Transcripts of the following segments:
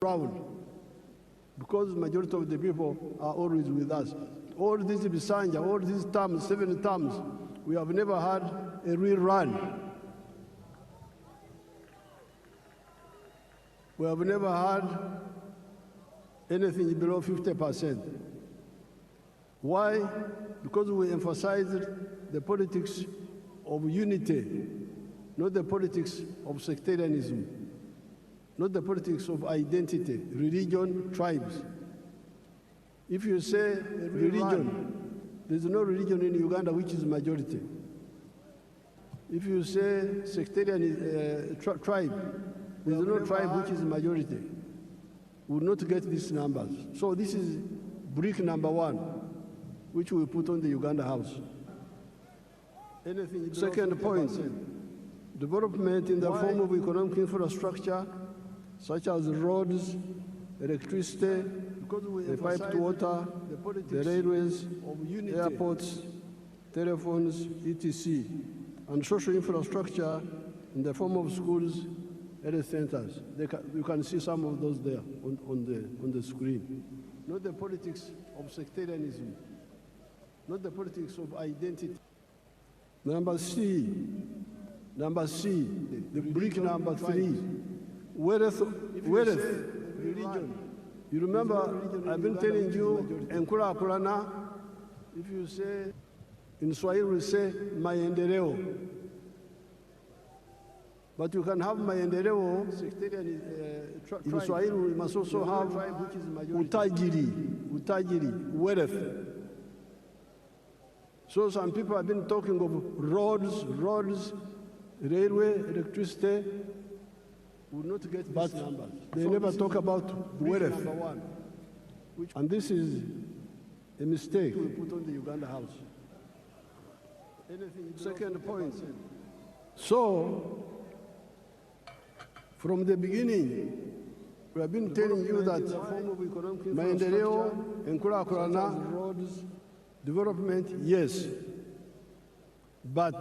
Around, because majority of the people are always with us. All these Bisanja, all these terms, 7 terms, we have never had a real run. We have never had anything below 50%. Why? Because we emphasized the politics of unity, not the politics of sectarianism, not the politics of identity, religion, tribes. If you say religion, there's no religion in Uganda which is majority. If you say sectarian tribe, there's no tribe which is majority. We will not get these numbers. So this is brick number 1, which we put on the Uganda House. Second point, development in the form of economic infrastructure, such as roads, electricity, the piped water, the railways, airports, telephones, etc., and social infrastructure in the form of schools, health centers. You can see some of those there on the screen. Not the politics of sectarianism, not the politics of identity. Number C, the brick number 3, wealth, religion. You remember, I've been telling you, Enkura Kurana, if you say, in Swahili we say, maendeleo. But you can have maendeleo, in Swahili we must also have utajiri, wealth. So some people have been talking of roads, railway, electricity, will not get these numbers. They never talk about wealth. And this is a mistake we put on the Uganda House. Second point. So, from the beginning, we have been telling you that maendeleo, enkurakurana, roads, development, yes, but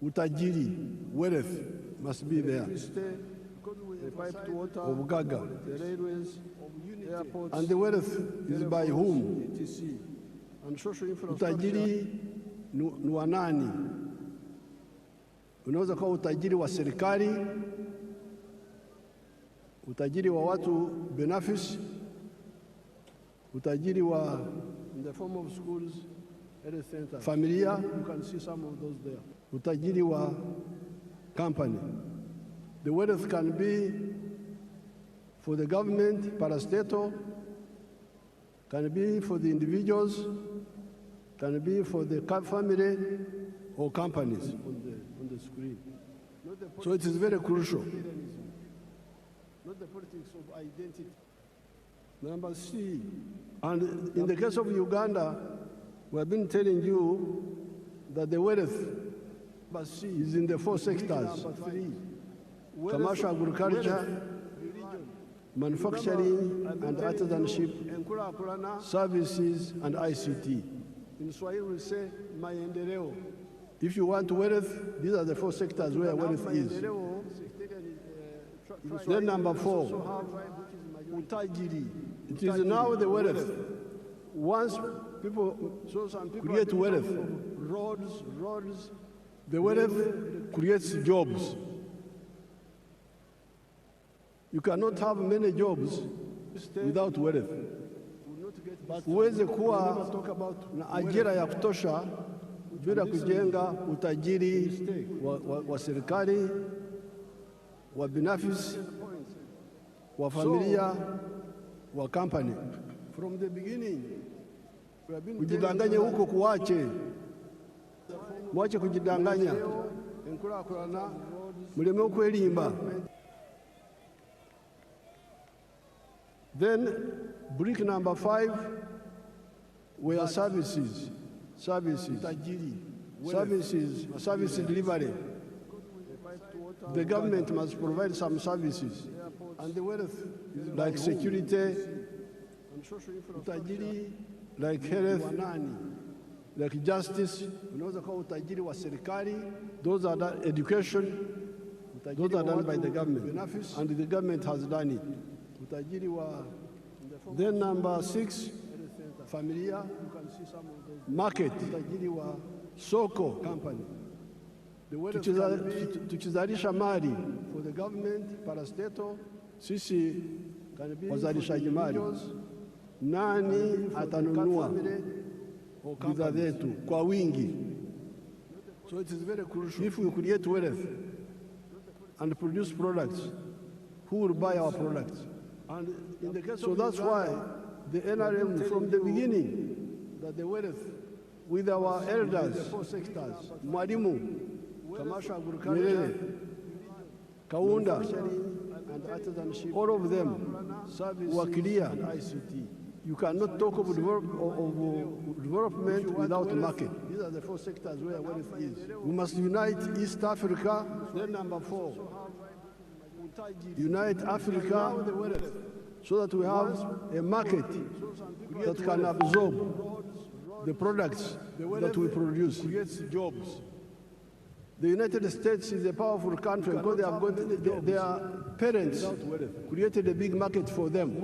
utajiri, wealth, must be there. The piped water of Gaga, the railways, airports, and the wealth is by whom? And social infrastructure. Utajiri ni wa nani? Unaweza kuwa utajiri wa serikali, utajiri wa watu binafsi, utajiri wa in the form of schools, health centers, familia, you can see some of those there. Utajiri wa company. The wealth can be for the government, parastatal, can be for the individuals, can be for the family or companies on the screen. So it is very crucial. Not the politics of identity. Number C, and in the case of Uganda, we have been telling you that the wealth is in the 4 sectors: commercial agriculture, manufacturing and artisanship, services and ICT. In Swahili we say maendeleo. If you want wealth, these are the 4 sectors where wealth is. Then number 4, utajiri. It is now the wealth. Once people create wealth, roads, the wealth creates jobs. You cannot have many jobs without wealth. Huwezi kuwa na ajira ya kutosha bila kujenga utajiri wa serikali, wa binafsi, wa familia, wa company. From the beginning, kujidanganya huko kuache. Mwache kujidanganya. Muleme kwelimba. Then, brick number 5 were services. Service delivery. The government must provide some services. And the wealth, like security, utajiri, like health, like justice, those are the education, Those are done by the government, and the government has done it. Then number 6, familia, market, soko company. Tukizalisha mali for the government, parastatal, sisi wazalishaji mali. Nani atanunua bidhaa zetu kwa wingi? So it is very crucial. If we create wealth and produce products, who will buy our products? And in the case so that's why the NRM from the beginning, that the wealth with our elders, the 4 sectors, Mwalimu, commercial agriculture, Kaunda, and artisanship, all of them were clear. ICT. You cannot talk of development without market. These are the 4 sectors where wealth is. We must unite East Africa. Then number 4, unite Africa so that we have a market that can absorb the products that we produce. Creates jobs. The United States is a powerful country because they have got their parents created a big market for them.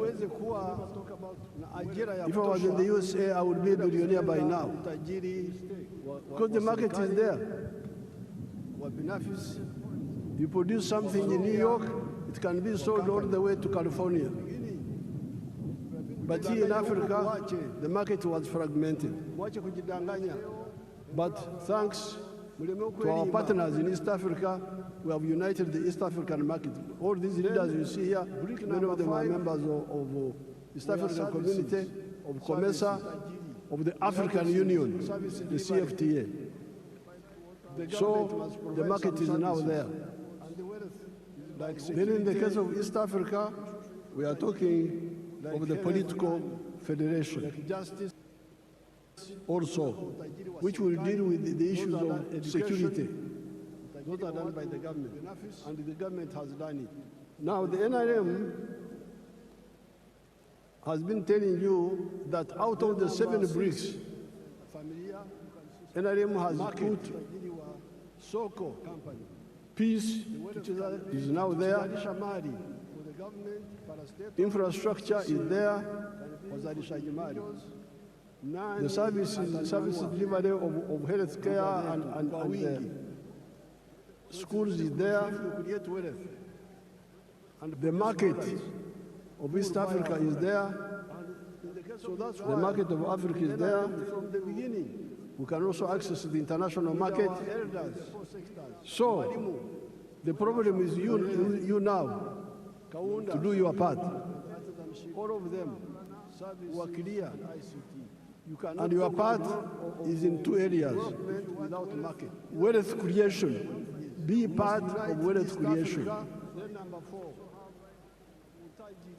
If I was in the USA, I would be a billionaire by now because the market is there. You produce something in New York, it can be sold all the way to California. But here in Africa, the market was fragmented. But thanks to our partners in East Africa, we have united the East African market. All these leaders you see here, many of them are members of East African Community, of COMESA, of the African Union, the CFTA. So the market is now there. Then in the case of East Africa, we are talking of the political federation also, which will deal with the issues of security. Those are done by the government, and the government has done it. Now the NRM has been telling you that out of the 7 bricks, NRM has put Soko company. Peace is now there. Infrastructure is there. The service delivery of health care and schools is there. And the market of East Africa is there. The market of Africa is there. From the beginning, we can also access the international market. So the problem is you now to do your part. All of them were clear. And your part is in 2 areas. Without market. Wealth creation. Be part of wealth creation.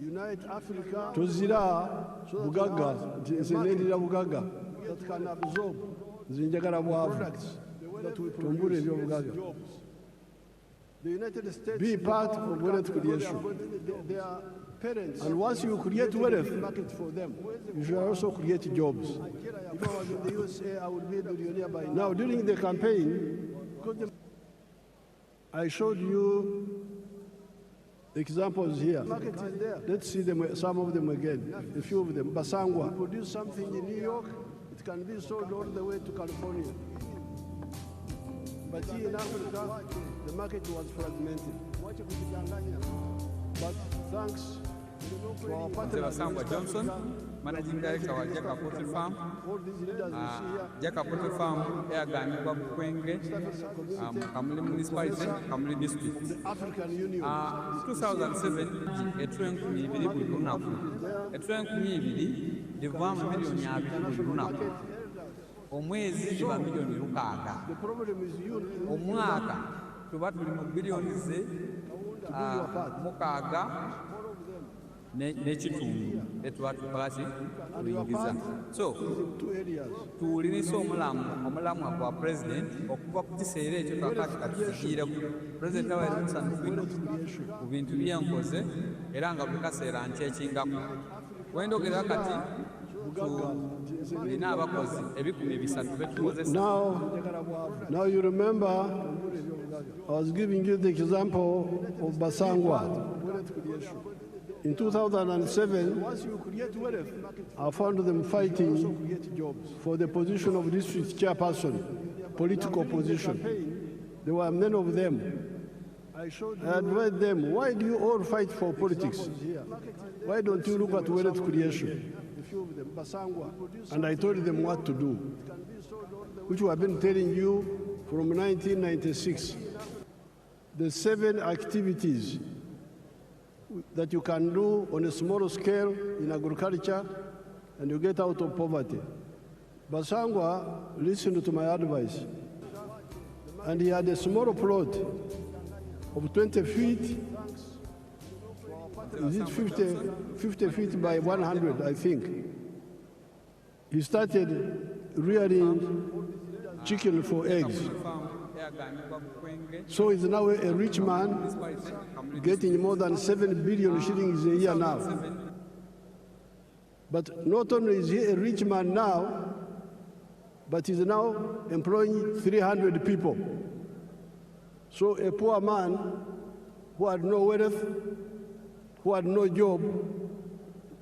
Unite Africa. Tuzira bugaga, zenelira bugaga that can absorb zinjagala products that we produce. The United States be part of wealth creation. And once you create wealth market for them, you should also create jobs. If I was in the USA, I would be a billionaire by now. Now, during the campaign, I showed you examples here. Market is there. Let's see them, some of them again, a few of them. Basangwa. You produce something in New York, it can be sold all the way to California. But here in Africa, the market was fragmented. But thanks to our partners, Johnson, Managing Director of Jaka Poultry Farm. Jaka Poultry Farm, Airganibwa Bukwenge, Kamuli Municipality, Kamuli District. The African Union. 2007, a train to me, a train to me, the 1 million Yabi. Omwezi tuba milioni lukaaga. Omwaka tuba tuli mu biliyonize mukaaga n'ekitundu etuba tukolaki tuyingiza. So tuwuliriza omulamu gwa president okuva ku kiseera ekyo kakati katukigiireku. President abaire musanyufu ku bintu byenkoze era nga buli kaseera nkyekingako. Wendogera kati nina abakozi ebikumi bisatu betukozesa. Now you remember I was giving you the example of Basangwa. In 2007, I found them fighting for the position of district chairperson, political position. There were many of them. I advised them, why do you all fight for politics? Why don't you look at wealth creation? And I told them what to do, which I've been telling you from 1996. The 7 activities that you can do on a small scale in agriculture and you get out of poverty. Basangwa listened to my advice, and he had a small plot of 20 feet, is it 50 feet by 100, I think. He started rearing chicken for eggs. So he's now a rich man, getting more than 7 billion shillings a year now. But not only is he a rich man now, but he's now employing 300 people. So a poor man who had no wealth, who had no job,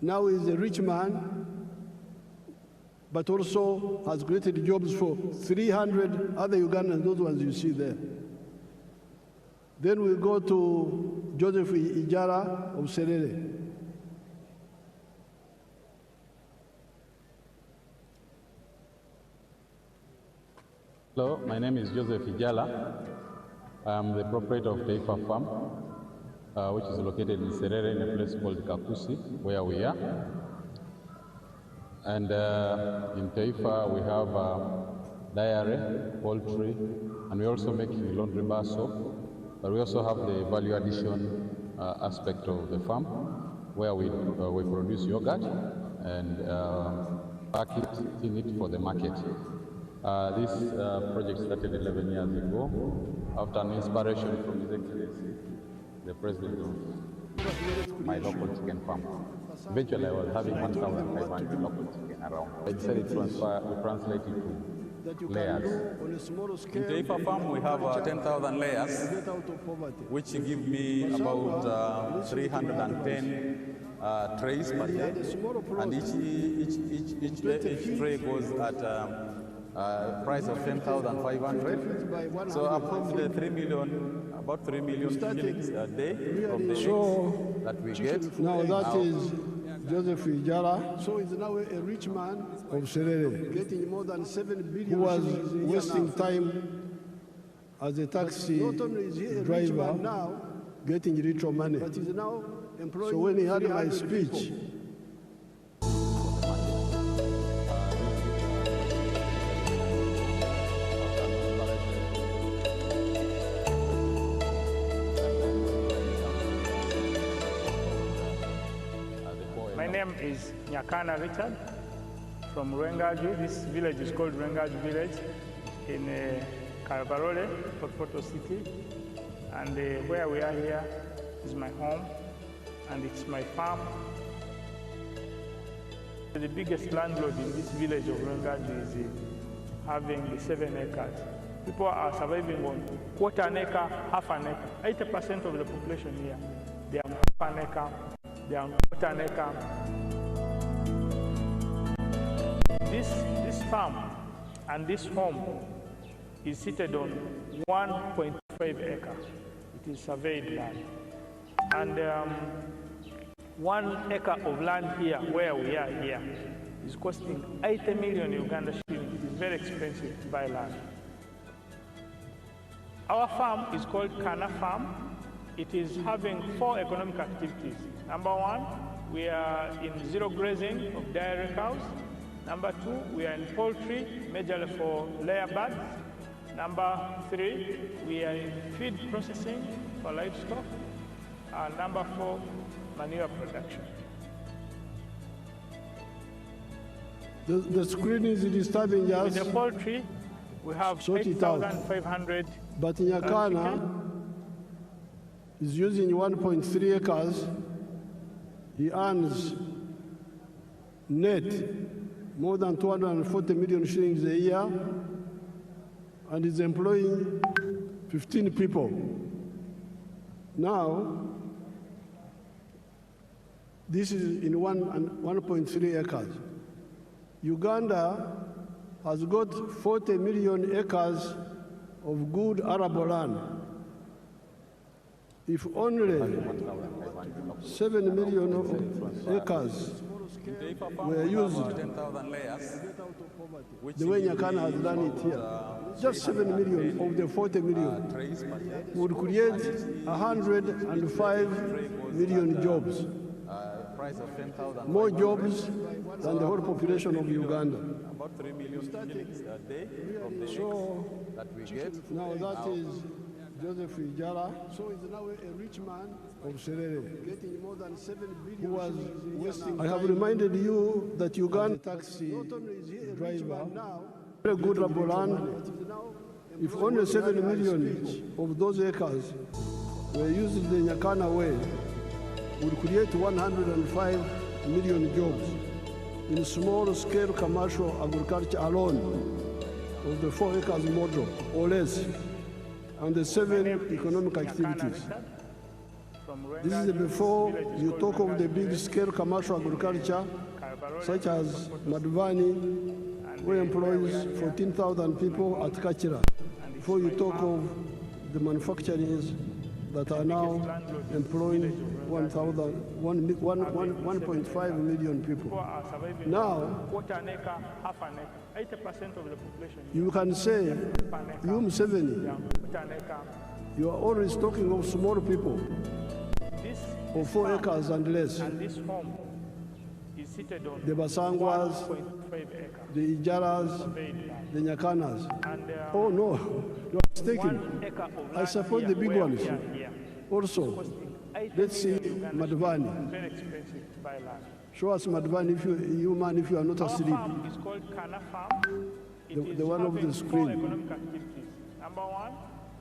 now is a rich man, but also has created jobs for 300 other Ugandans, those ones you see there. Then we go to Joseph Ijara of Serere. Hello, my name is Joseph Ijala. I'm the proprietor of Taifa Farm, which is located in Serere in a place called Kakusi, where we are. And in Taifa, we have dairy, poultry, and we also make laundry bar soap. But we also have the value addition aspect of the farm, where we produce yogurt and packaging it for the market. This project started 11 years ago after an inspiration from His Excellency, the President of my local chicken farm. Eventually, I was having 1,500 local chicken around. I decided to translate it to layers. In Taifa Farm, we have 10,000 layers, which give me about 310 trays per day, and each tray goes at price of 10,500. So approximately 3 million, about 3 million shillings a day from the eggs that we get. Now that is Joseph Ijara. So he's now a rich man of Serere, getting more than 7 billion. Who was wasting time as a taxi driver, now getting little money. But he's now employed. So when he heard my speech, my name is Nyakana Richard from Rwengaju. This village is called Rwengaju village in Karabarole, Poto City. And where we are here is my home, and it's my farm. The biggest landlord in this village of Rwengaju is having 7 acres. People are surviving on quarter an acre, half an acre. 80% of the population here, they are on half an acre, they are on quarter an acre. This farm and this home is seated on 1.5 acre. It is surveyed land. And 1 acre of land here, where we are here, is costing 80 million Uganda shillings. It is very expensive to buy land. Our farm is called Kana Farm. It is having 4 economic activities. Number 1, we are in zero grazing of dairy cows. Number 2, we are in poultry, majorly for layer birds. Number 3, we are in feed processing for livestock. And number 4, manure production. The screen is disturbing us. With the poultry, we have 8,500. But Nyakana is using 1.3 acres. He earns net more than 240 million shillings a year and is employing 15 people. Now, this is in 1.3 acres. Uganda has got 40 million acres of good arable land. If only 7 million acres were used the way Nyakana has done it here, just 7 million of the 40 million would create 105 million jobs. More jobs than the whole population of Uganda. About 3 million shillings a day from the So that we get. now that is Joseph Ijala. So he's now a rich man of Serere, getting more than 7 billion. Who was wasting I have reminded you that Uganda taxi driver, very good arable land. If only 7 million of those acres were used the Nyakana way, would create 105 million jobs in small-scale commercial agriculture alone of the 4 acres model or less, and the 7 economic activities. This is before you talk of the big-scale commercial agriculture, such as Museveni, who employs 14,000 people at Kachira, before you talk of the manufacturers that are now employing 1.5 million people. Now, you can say, you Museveni, you are always talking of small people, of 4 acres and less. The Basangwas, the Ijaras, the Nyakanas. Oh no, you are mistaken. I support the big ones. Also, let's see Museveni. Show us Museveni if you man, if you are not asleep. Is called Kana Farm. The one of the screen. Economic activities. Number 1,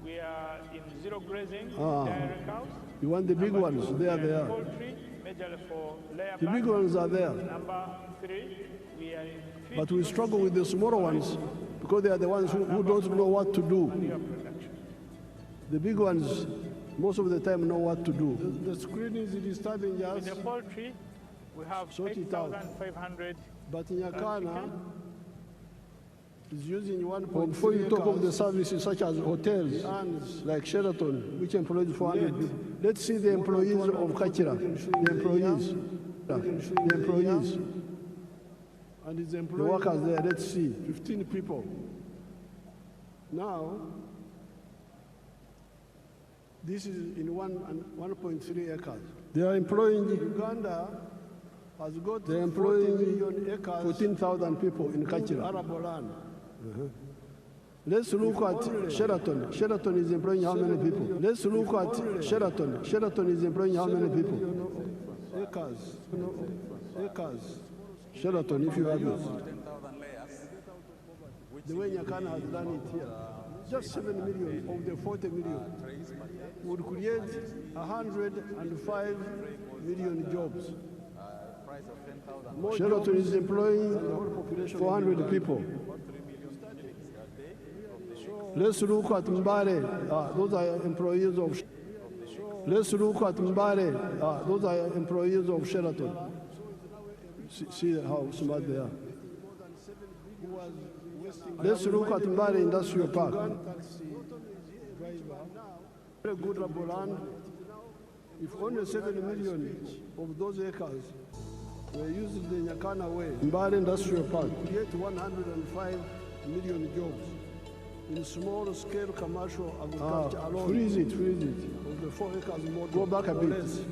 we are in zero grazing dairy cows. You want the big ones? They are there. Poultry, majorly for layer The big ones are there. Number 3, we are in feed. But we struggle with the smaller ones because they are the ones who don't know what to do. The big ones, most of the time, know what to do. The screen is disturbing us. With the poultry, we have Sort it out. 8,500. But Nyakana is using one. Before you talk of the services such as hotels, like Sheraton, which employs 400 people, let's see the employees of Kachira, the employees, and his employees, the workers there, let's see, 15 people. Now, this is in 1.3 acres. They are employing, Uganda has got, they're employing 14,000 people in Kachira. Arable land. Let's look at Sheraton. Sheraton is employing how many people? Let's look at Sheraton. Sheraton is employing how many people? Acres. Sheraton, if you have it. The way Nyakana has done it here. Just 7 million of the 40 million would create 105 million jobs. Sheraton is employing 400 people. Let's look at Mbare. Those are employees of. Let's look at Mbare. Those are employees of Sheraton. See how smart they are. Let's look at Mbare Industrial Park. Very good arable land. If only 7 million of those acres were used the Nyakana way, Mbare Industrial Park create 105 million jobs in small-scale commercial agriculture alone. Freeze it. Of the 4 acres model. Go back a bit.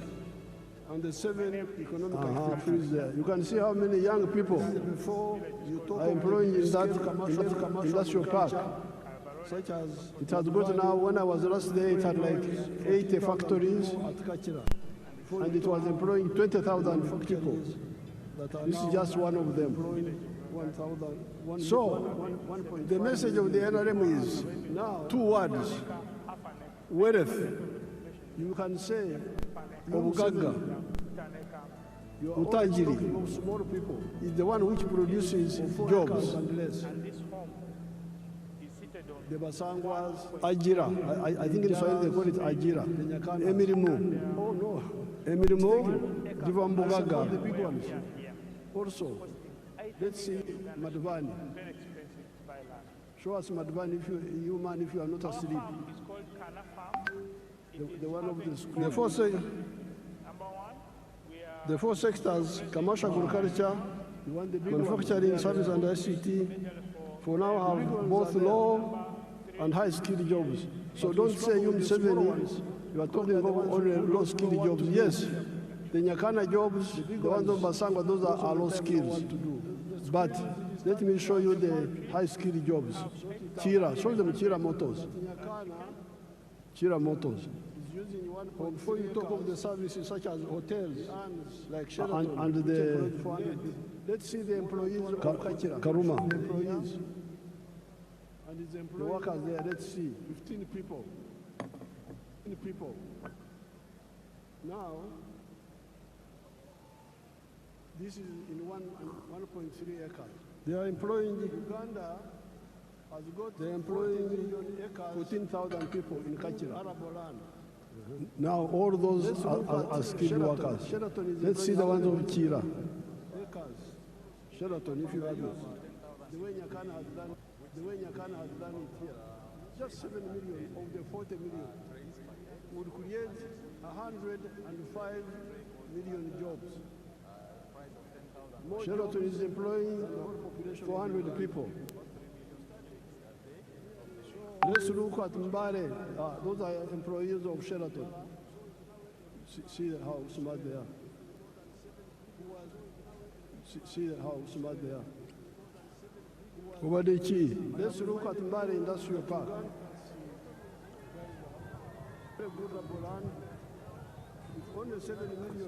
And the 7 economic activities. Freeze there. You can see how many young people are employed in that industrial park. Such as it has got now, when I was last there, it had like 80 factories at Kachira. And it was employing 20,000 people. This is just one of them. So, the message of the NRM is 2 words. Wealth. You can say, Obugaga. Utajiri is the one which produces jobs. And this home is seated on The Basangwas, Ajira. I think in Swahili they call it Ajira. Emirimu. Oh no. Emirimu, Divambugaga. The big ones. Also, let's see Madvani. very expensive to buy land. Show us Madvani if you man, if you are not asleep. Farm is called Kana Farm. The one of the schools. Number one, we are The four sectors, commercial agriculture, manufacturing, service and ICT, for now have both low and high-skilled jobs. So don't say you Museveni, you are talking about only low-skilled jobs. Yes, the Nyakana jobs, the ones of Basangwa, those are low skills. But let me show you the high-skilled jobs. Chira, show them Chira Motors. Chira Motors. Before you talk of the services such as hotels, like Sheraton, and the, let's see the employees of Karuma. The employees. And his employees, the workers there, let's see, 15 people. 15 people. Now, this is in 1.3 acres. They are employing, Uganda has got, they're employing 14,000 people in Kachira. Now all those are skilled workers. Let's see the ones of Chira. Sheraton, if you have those. The way Nyakana has done it here, just 7 million of the 40 million would create 105 million jobs. Sheraton is employing 400 people. Let's look at Mbare. Those are employees of Sheraton. See how smart they are. See how smart they are. Obadechi. Let's look at Mbare Industrial Park.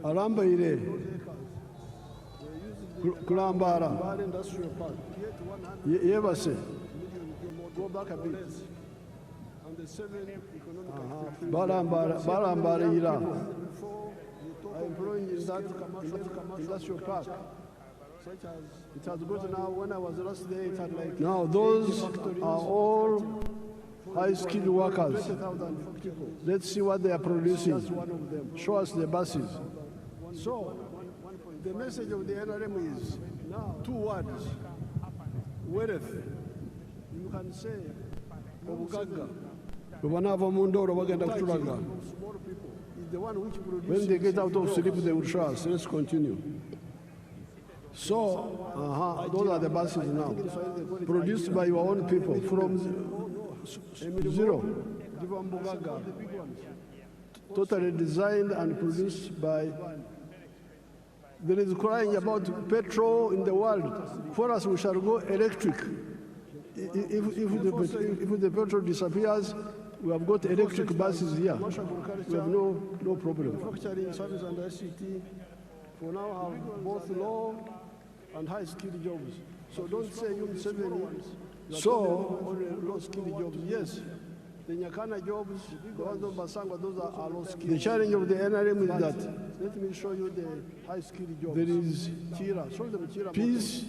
Arambaire. Kulambara. Mbare Industrial Park. Yevase. Go back a bit. And the 7 economic activities. Barambara Ira. I'm employing in that industrial park. Such as it has got now, when I was last there, it had like. Now, those are all high-skilled workers. Let's see what they are producing. Show us the buses. So, the message of the NRM is 2 words. Wealth. You can say, Obugaga. When they get out of sleep, they will show us. Let's continue. So, those are the buses now. Produced by your own people from zero. Totally designed and produced by. There is crying about petrol in the world. For us, we shall go electric. If the petrol disappears, we have got electric buses here. We have no problem. Manufacturing, service and ICT for now have both low and high-skilled jobs. So don't say you Museveni. So low-skilled jobs, yes. The Nyakana jobs, the ones of Basangwa, those are low-skilled. The challenge of the NRM is that, let me show you the high-skilled jobs. There is Chira, show them Chira Peace,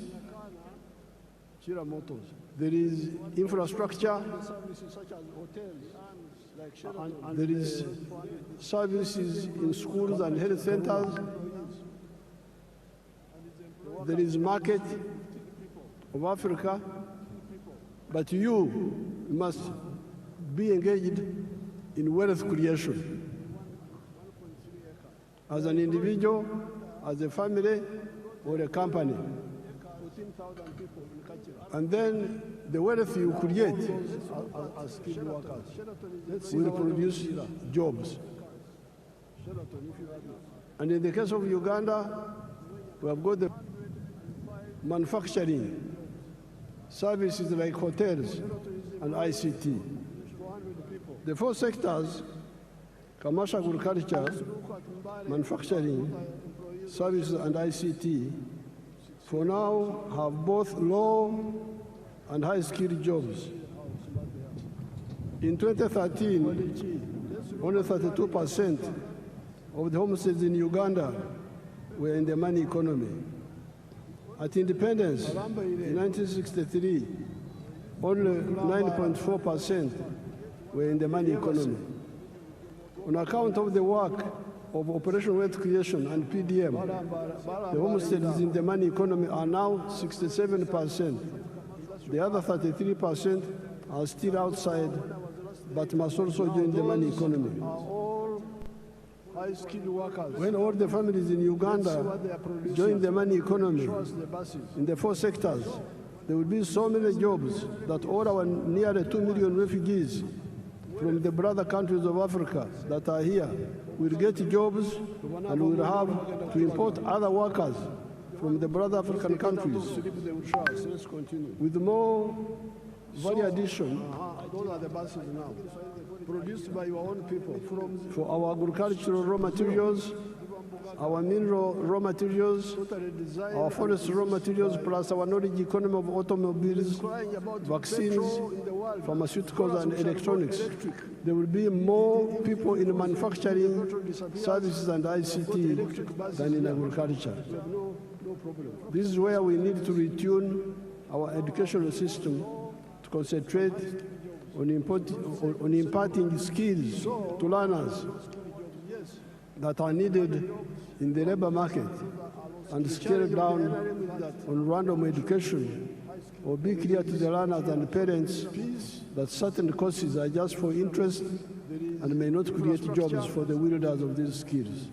Chira Motors. There is infrastructure, and there is services in schools and health centers. There is market of Africa, but you must be engaged in wealth creation. As an individual, as a family, or a company. And then the wealth you create as skilled workers will produce jobs. And in the case of Uganda, we have got the manufacturing, services like hotels and ICT. The 4 sectors, commercial agriculture, manufacturing, services and ICT, for now have both low and high-skilled jobs. In 2013, only 32% of the homesteads in Uganda were in the money economy. At independence in 1963, only 9.4% were in the money economy. On account of the work of Operation Wealth Creation and PDM, the homesteads in the money economy are now 67%. The other 33% are still outside, but must also join the money economy. High-skilled workers. When all the families in Uganda join the money economy in the 4 sectors, there will be so many jobs that all our nearly 2 million refugees from the brother countries of Africa that are here will get jobs, and will have to import other workers from the brother African countries. With more value addition, those are the buses now, produced by your own people. For our agricultural raw materials, our mineral raw materials, our forest raw materials, plus our knowledge economy of automobiles, vaccines, pharmaceuticals, and electronics. There will be more people in manufacturing, services, and ICT than in agriculture. This is where we need to retune our educational system to concentrate on imparting skills to learners that are needed in the labor market, and scale down on random education, or be clear to the learners and parents that certain courses are just for interest and may not create jobs for the wielders of these skills.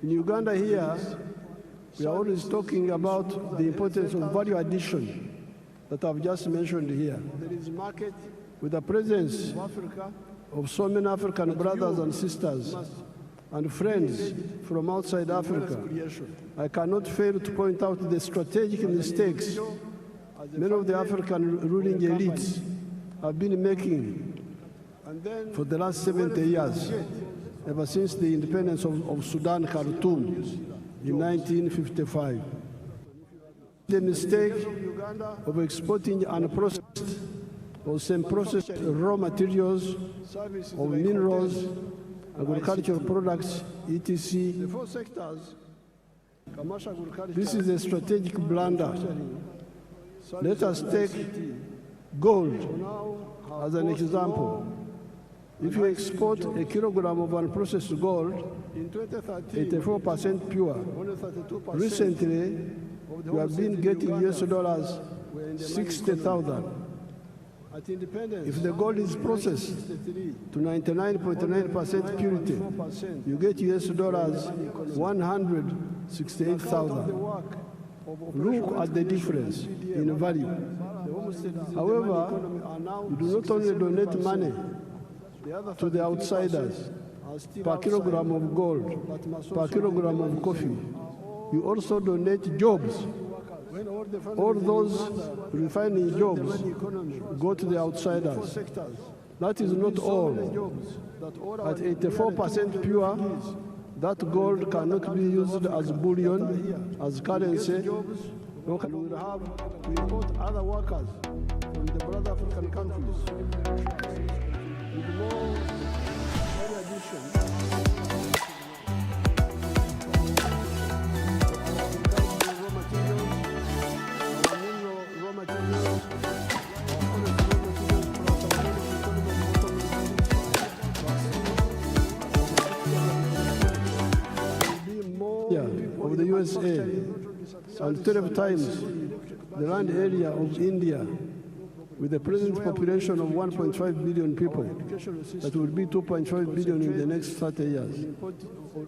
In Uganda here, we are always talking about the importance of value addition that I've just mentioned here. There is market with the presence of so many African brothers and sisters and friends from outside Africa. I cannot fail to point out the strategic mistakes many of the African ruling elites have been making for the last 70 years, ever since the independence of Sudan, Khartoum, in 1955. The mistake of exporting unprocessed or semi-processed raw materials of minerals, agricultural products, etc. This is a strategic blunder. Let us take gold as an example. If you export a kilogram of unprocessed gold, 84% pure. Recently, we have been getting US dollars 60,000. If the gold is processed to 99.9% purity, you get US dollars 168,000. Look at the difference in value. However, you do not only donate money to the outsiders per kilogram of gold, per kilogram of coffee, you also donate jobs. All those refining jobs go to the outsiders. That is not all. At 84% pure, that gold cannot be used as bullion, as currency. We will have to import other workers from the brother African countries. With more addition, of the USA and 12 times the land area of India, with a present population of 1.5 billion people, that will be 2.5 billion in the next 30 years.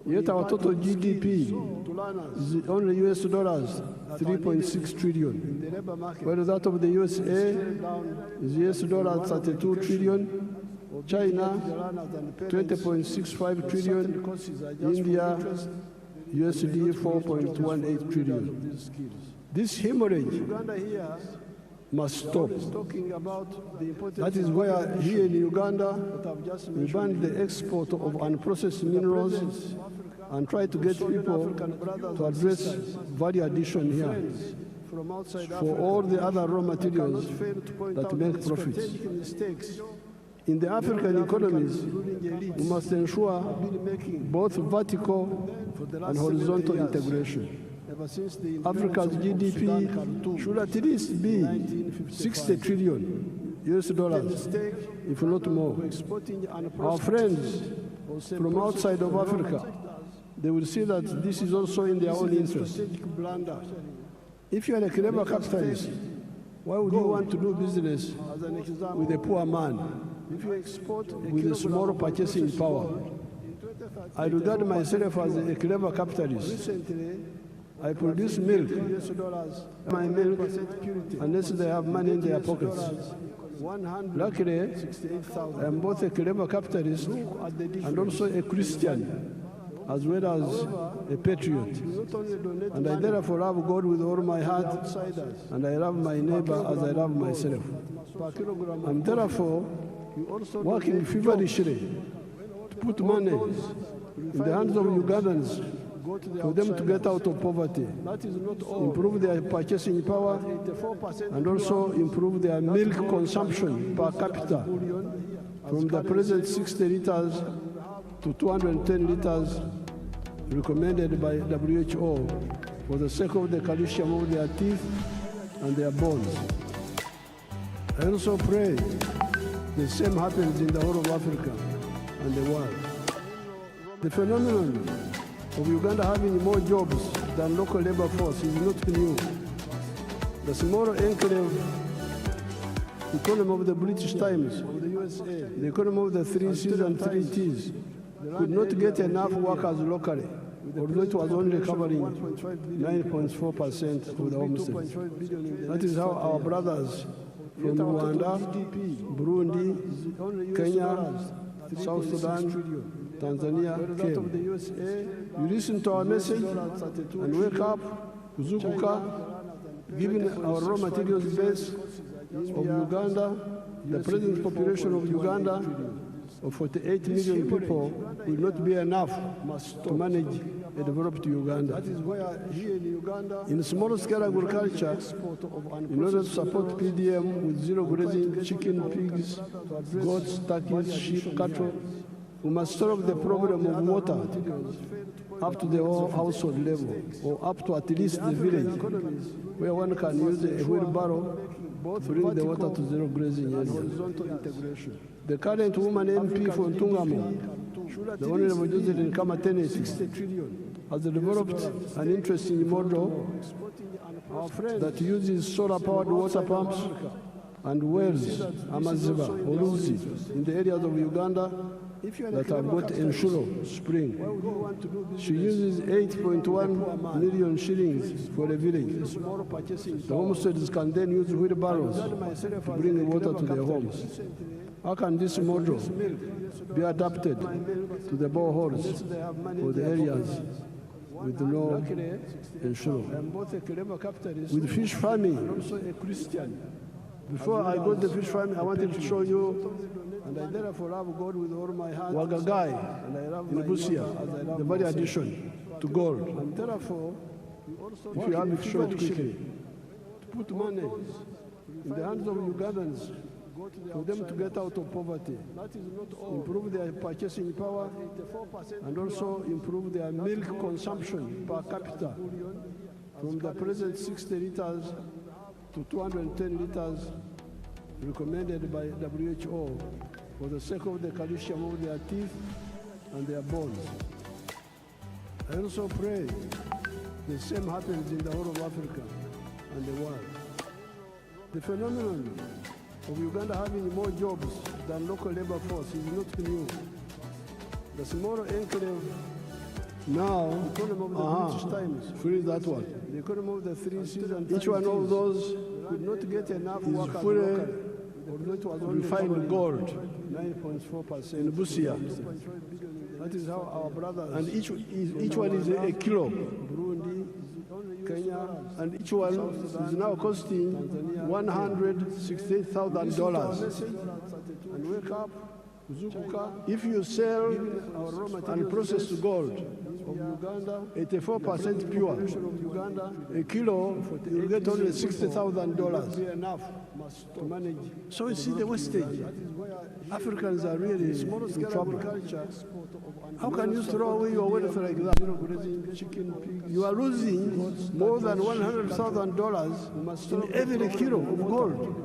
Yet our total GDP is only US dollars 3.6 trillion, while that of the USA is US dollars 32 trillion, China 20.65 trillion, India USD 4.18 trillion. This hemorrhage must stop. That is why here in Uganda, we ban the export of unprocessed minerals and try to get people to address value addition here for all the other raw materials that make profits. In the African economies, we must ensure both vertical and horizontal integration. Africa's GDP should at least be 60 trillion US dollars, if not more. Our friends from outside of Africa, they will see that this is also in their own interest. If you are a clever capitalist, why would you want to do business with a poor man with a small purchasing power? I regard myself as a clever capitalist. I produce milk, my milk, unless they have money in their pockets. Luckily, I am both a clever capitalist and also a Christian, as well as a patriot. And I therefore love God with all my heart, and I love my neighbor as I love myself. I'm therefore working feverishly to put money in the hands of Ugandans for them to get out of poverty, improve their purchasing power, and also improve their milk consumption per capita from the present 60 liters to 210 liters recommended by WHO for the sake of the calcium of their teeth and their bones. I also pray the same happens in the whole of Africa and the world. The phenomenon of Uganda having more jobs than local labor force is not new. The small enclave economy of the British Times, of the USA, the economy of the 3 C's and 3 T's, could not get enough workers locally, although it was only covering 9.4% of the homestead. That is how our brothers from Rwanda, Burundi, Kenya, South Sudan, Tanzania came. You listen to our message and wake up, Kuzukuka, given our raw materials base of Uganda, the present population of Uganda of 48 million people will not be enough to manage a developed Uganda. In small-scale agriculture, in order to support PDM with zero grazing, chicken, pigs, goats, turkeys, sheep, cattle, we must solve the problem of water up to the whole household level, or up to at least the village, where one can use a wheelbarrow to bring the water to zero grazing areas. The current woman MP for Ntungamo, the Honorable Josephine Kamatenesi, has developed an interesting model that uses solar-powered water pumps and wells, Amaziba, Oluzi, in the areas of Uganda that have got Enshuro spring. She uses 8.1 million shillings for a village. The homesteads can then use wheelbarrows to bring water to their homes. How can this model be adapted to the boreholes for the areas with no Enshuro? With fish farming, before I got the fish farming, I wanted to show you, and I therefore love God with all my heart, Wagagai in Busia, the very addition to gold. And therefore, if you have it, show it quickly. To put money in the hands of Ugandans for them to get out of poverty, improve their purchasing power, and also improve their milk consumption per capita from the present 60 liters to 210 liters recommended by WHO for the sake of the calcium of their teeth and their bones. I also pray the same happens in the whole of Africa and the world. The phenomenon of Uganda having more jobs than local labor force is not new. The smaller enclave now, British Times, free that one. The economy of the 3 C's and each one of those could not get enough is fully refined gold, 9.4% in Busia. That is how our brothers, and each one is a kilo. Burundi, Kenya, and each one is now costing $168,000. And wake up, if you sell and process gold of Uganda, 84% pure, a kilo, you get only $60,000. So you see the wastage. Africans are really in trouble. How can you throw away your wealth like that? You are losing more than $100,000 in every kilo of gold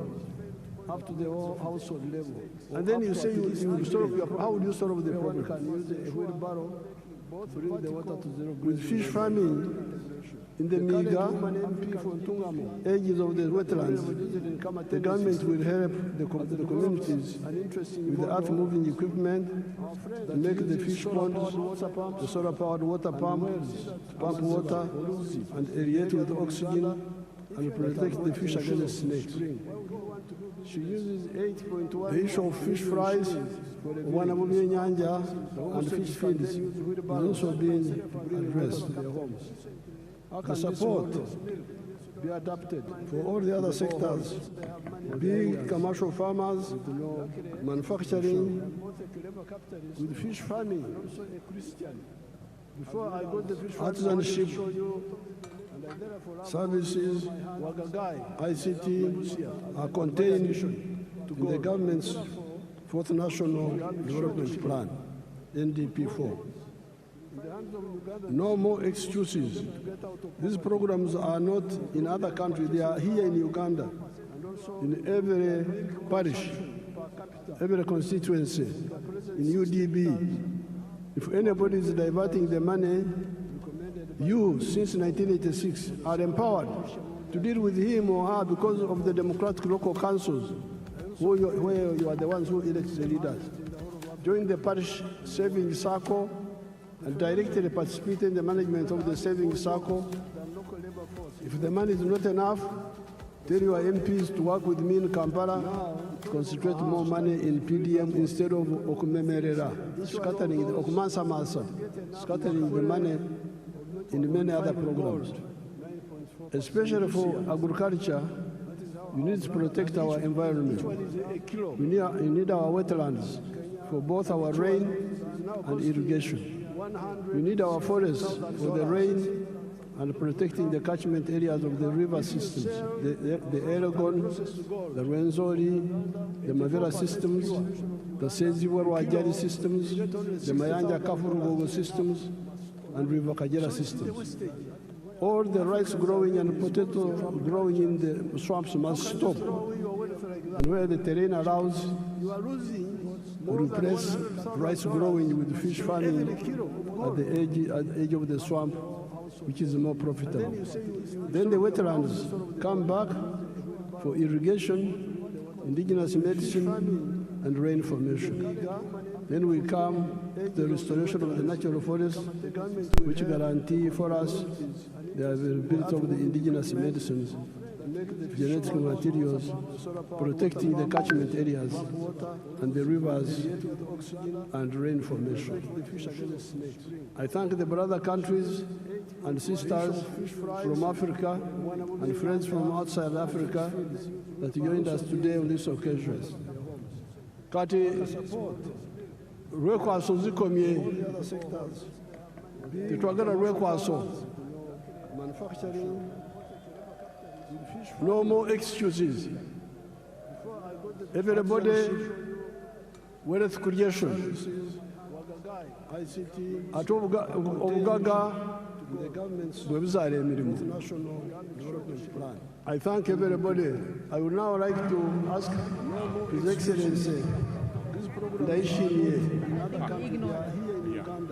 up to the whole household level. And then you say you solve your problem. How would you solve the problem? Can use a wheelbarrow, bring the water to zero. With fish farming in the Miga edges of the wetlands, the government will help the communities with the earth-moving equipment to make the fish ponds, the solar-powered water pump, to pump water and aerate with oxygen and protect the fish against snakes. She uses 8.1. The issue of fish fries, nyanja, and fish feeds is also being addressed. The support be adapted for all the other sectors, big commercial farmers, manufacturing, with fish farming. Before I got the fish artisanship, services, ICT are contained in the government's Fourth National Development Plan, NDP4. No more excuses. These programs are not in other countries. They are here in Uganda, in every parish, every constituency, in UDB. If anybody is diverting the money, you, since 1986, are empowered to deal with him or her because of the democratic local councils, where you are the ones who elect the leaders. Join the parish savings circle and directly participate in the management of the savings circle. If the money is not enough, tell your MPs to work with me in Kampala to concentrate more money in PDM instead of okumemerera, scattering the okumansamasa, scattering the money in many other programs. Especially for agriculture, you need to protect our environment. We need our wetlands for both our rain and irrigation. We need our forests for the rain and protecting the catchment areas of the river systems, the Aragon, the Rwenzori, the Mavera systems, the Seziwaro-Ajari systems, the Mayanja-Kafurugogo systems, and River Kajera systems. All the rice growing and potato growing in the swamps must stop. And where the terrain allows, replace rice growing with fish farming at the edge of the swamp, which is more profitable. Then the wetlands come back for irrigation, indigenous medicine, and rain formation. Then we come to the restoration of the natural forest, which guarantee for us the availability of the indigenous medicines, genetic materials, protecting the catchment areas and the rivers and rain formation. I thank the brother countries and sisters from Africa and friends from outside Africa that joined us today on this occasion. Kati rwekwaso zikomye tetwagala rwekwaso. Manufacturing, no more excuses. Everybody, wealth creation. At Obugaga, the government's national development plan. I thank everybody. I would now like to ask His Excellency Ndayishimiye,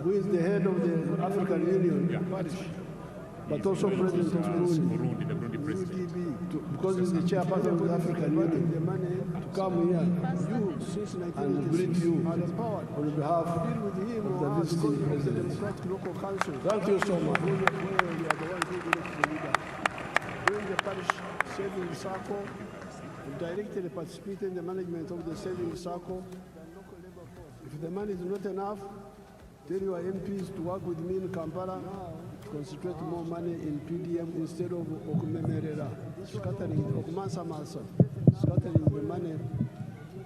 who is the head of the African Union, but also President of Burundi, because he's the chairperson of the African Union, to come here and greet you on behalf of the visiting president. Thank you so much. During the parish savings circle, and directly participate in the management of the savings circle. If the money is not enough, tell your MPs to work with me in Kampala to concentrate more money in PDM instead of okumemerera, scattering the money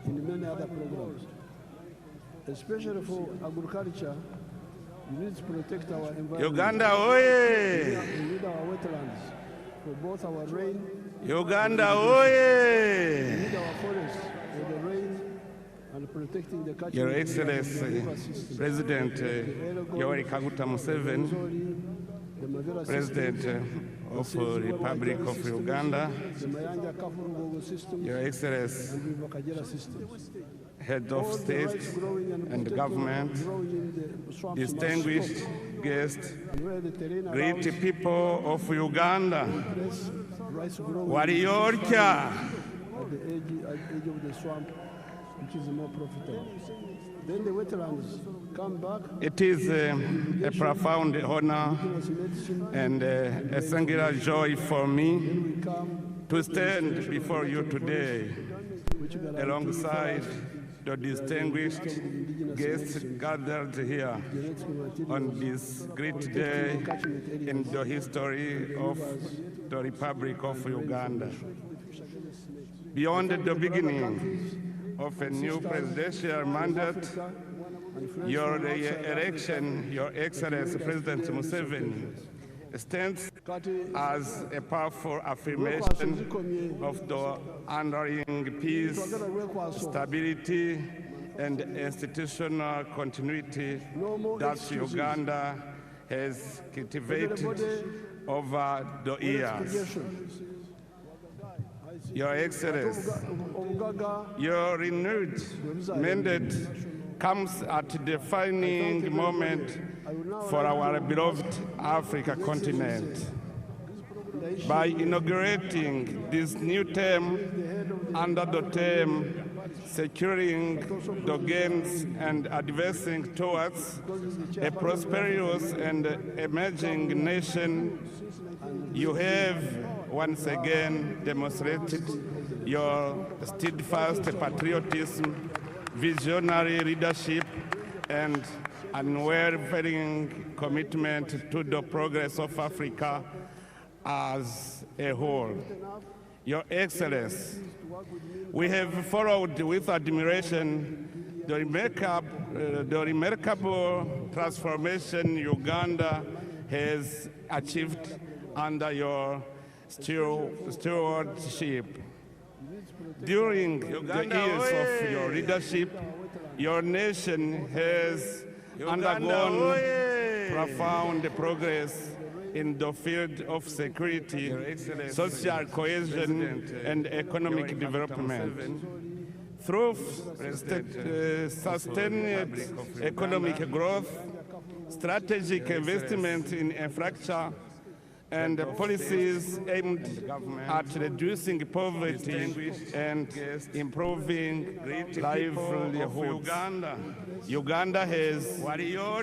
in many other programs. Especially for agriculture, we need to protect our environment. Uganda, oye! We need our wetlands for both our rain. Uganda, oye! We need our forests for the rain and protecting the catchment Your area Excellency, of the river system. President Yoweri Kaguta Museveni, The Mavera President of the Republic of Uganda, the Mayanja Kafurugogo system, Your Excellency, and River Kagera system. Head of State and Government, distinguished guests, great people of Uganda, Wariyorcha. At the edge of the swamp, which is more profitable. Then the wetlands come back. It is a profound honor and a singular joy for me to stand before you today alongside the distinguished guests gathered here on this great day in the history of the Republic of Uganda. Beyond the beginning of a new presidential mandate, your election, Your Excellency President Museveni, stands as a powerful affirmation of the underlying peace, stability, and institutional continuity that Uganda has cultivated over the years. Your Excellency, your renewed mandate comes at a defining moment for our beloved Africa continent. By inaugurating this new term under the term Securing the Gains and Advancing Towards a Prosperous and Emerging Nation, you have once again demonstrated your steadfast patriotism, visionary leadership, and unwavering commitment to the progress of Africa as a whole. Your Excellency, we have followed with admiration the remarkable transformation Uganda has achieved under your stewardship. During the years of your leadership, your nation has undergone profound progress in the field of security, social cohesion, and economic development. Through sustained economic growth, strategic investment in infrastructure, and policies aimed at reducing poverty and improving livelihoods. Uganda has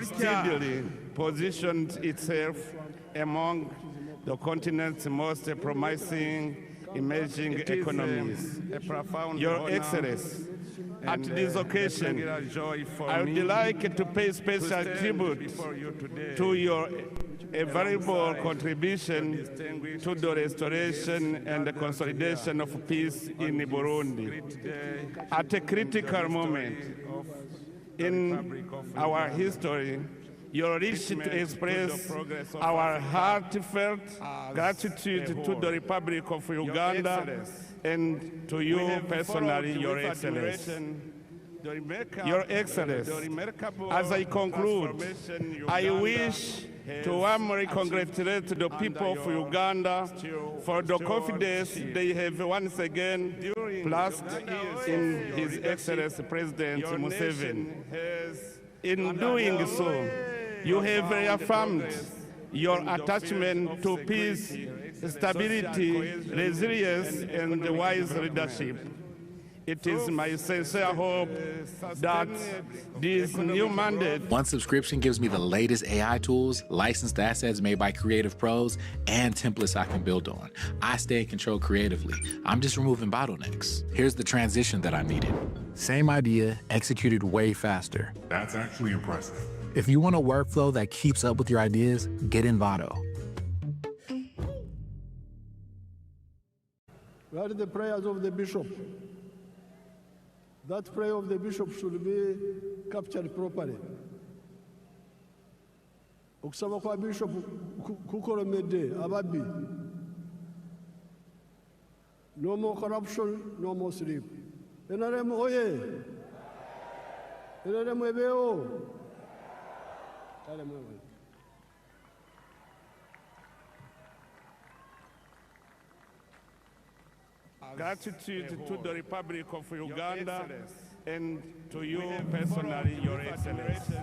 steadily positioned itself among the continent's most promising emerging economies. Your Excellency, at this occasion, I would like to pay special tribute to your valuable contribution to the restoration and the consolidation of peace in Burundi. At a critical moment in our history, you wish to express our heartfelt gratitude to the Republic of Uganda and to you personally, Your Excellency. Your Excellency, as I conclude, I wish to warmly congratulate the people of Uganda for the confidence they have once again placed in His Excellency President Museveni. In doing so, you have reaffirmed your attachment to peace, stability, resilience, and wise leadership. It is my sincere hope that this new mandate... One subscription gives me the latest AI tools, licensed assets made by creative pros, and templates I can build on. I stay in control creatively. I'm just removing bottlenecks. Here's the transition that I needed. Same idea, executed way faster. That's actually impressive. If you want a workflow that keeps up with your ideas, get Envato. Where are the prayers of the bishop? That prayer of the bishop should be captured properly. Okusaba kwa bishop kukolomedde ababbi. No more corruption, no more sleep. NRM oye! Gratitude to the Republic of Uganda and to you personally, Your Excellency.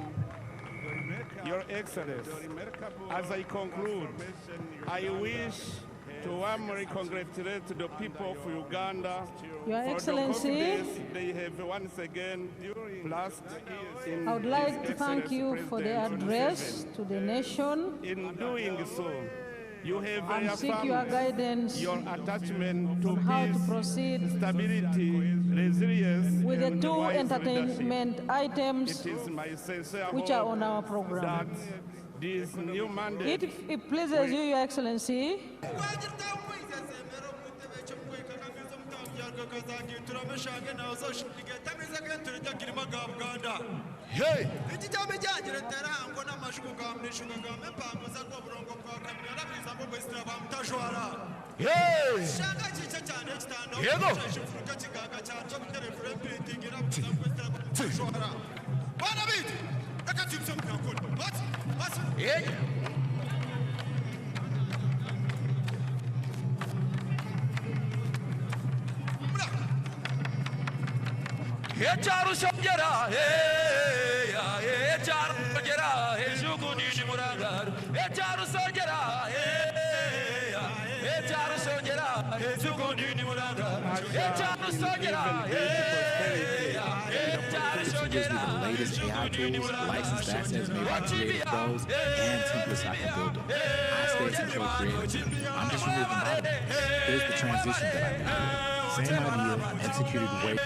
Your Excellency, as I conclude, I wish to warmly congratulate the people of Uganda Your for Excellency, the confidence they have once again placed in I would His like to thank Excellency you for the President address Museveni. to the nation. In doing so, you have And seek your reaffirmed guidance your attachment to on how to peace, proceed stability, resilience, with the and two wise entertainment leadership. items It is my sincere which are hope on our program. that this new mandate If it pleases you, Your Excellency, Hey! Echaru Shabjara, Echaru Sojera, Ezuguni Muragar, Echaru Sojera, Echaru Sojera, Ezuguni Muragar, Echaru Sojera, Echaru Sojera. Latest AI tools, licensed assets made by creative pros, and templates I can build on. I stay in control creatively. I'm just removing bottlenecks. Here's the transition that I made. Same idea, executed way.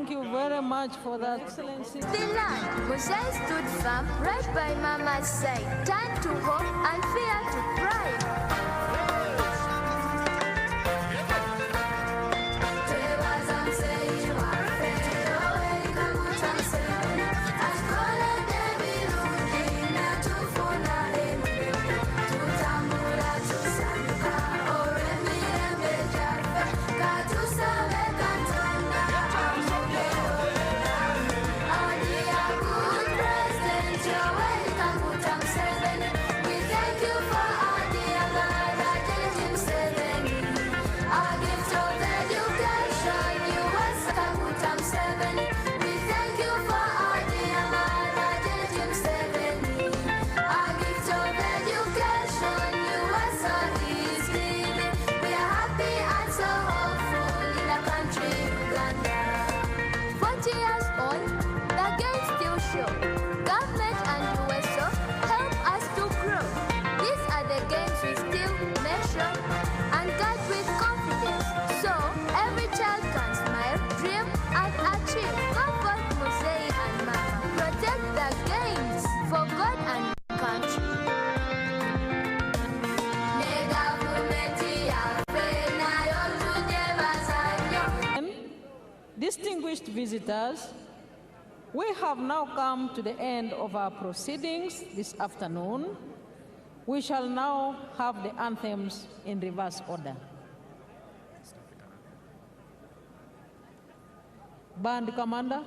thank you very much for that, Excellency. The land, Moses stood firm right by Mama's side, turned to hope and fear to pride. Distinguished visitors, we have now come to the end of our proceedings this afternoon. We shall now have the anthems in reverse order. Band Commander.